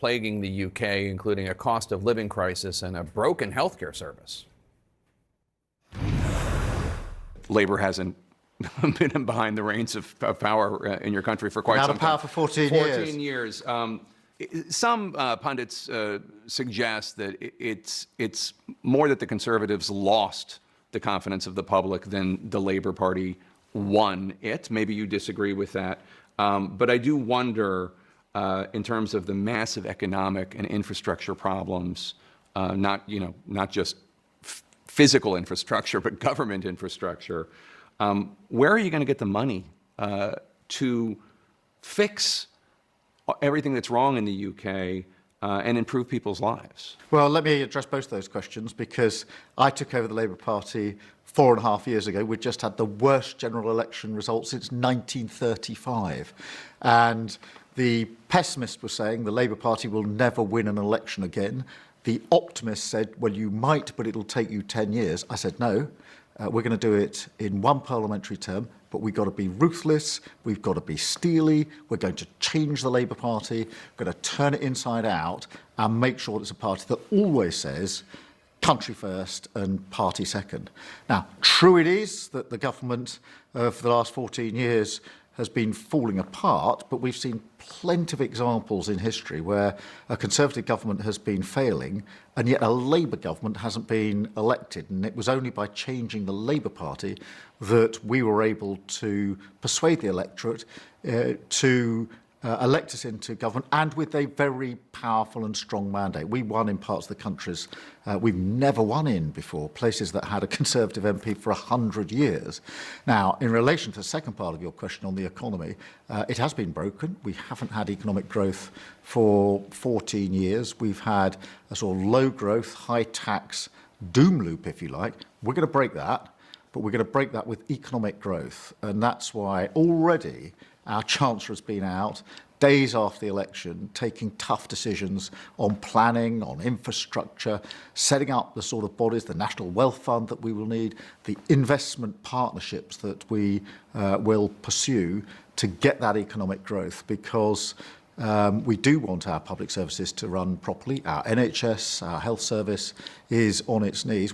plaguing the UK, including a cost of living crisis and a broken healthcare service. Labor hasn't been behind the reins of power in your country for quite some time. Out of power for 14 years. 14 years. Some pundits suggest that it's more that the Conservatives lost the confidence of the public than the Labour Party won it. Maybe you disagree with that. But I do wonder, in terms of the massive economic and infrastructure problems, not just physical infrastructure, but government infrastructure, where are you going to get the money to fix everything that's wrong in the UK and improve people's lives? Well, let me address both of those questions, because I took over the Labour Party 4.5 years ago. We'd just had the worst general election result since 1935. And the pessimist was saying the Labour Party will never win an election again. The optimist said, well, you might, but it'll take you 10 years. I said, no, we're going to do it in one parliamentary term, but we've got to be ruthless, we've got to be steely, we're going to change the Labour Party, we're going to turn it inside out and make sure it's a party that always says country first and party second. Now, true it is that the government for the last 14 years has been falling apart, but we've seen plenty of examples in history where a Conservative government has been failing and yet a Labour government hasn't been elected. And it was only by changing the Labour Party that we were able to persuade the electorate to elect us into government, and with a very powerful and strong mandate. We won in parts of the countries we've never won in before, places that had a Conservative MP for 100 years. Now, in relation to the second part of your question on the economy, it has been broken. We haven't had economic growth for 14 years. We've had a sort of low growth, high tax doom loop, if you like. We're going to break that, but we're going to break that with economic growth. And that's why already our Chancellor has been out days after the election, taking tough decisions on planning, on infrastructure, setting up the sort of bodies, the National Wealth Fund that we will need, the investment partnerships that we will pursue to get that economic growth, because we do want our public services to run properly. Our NHS, our health service is on its knees.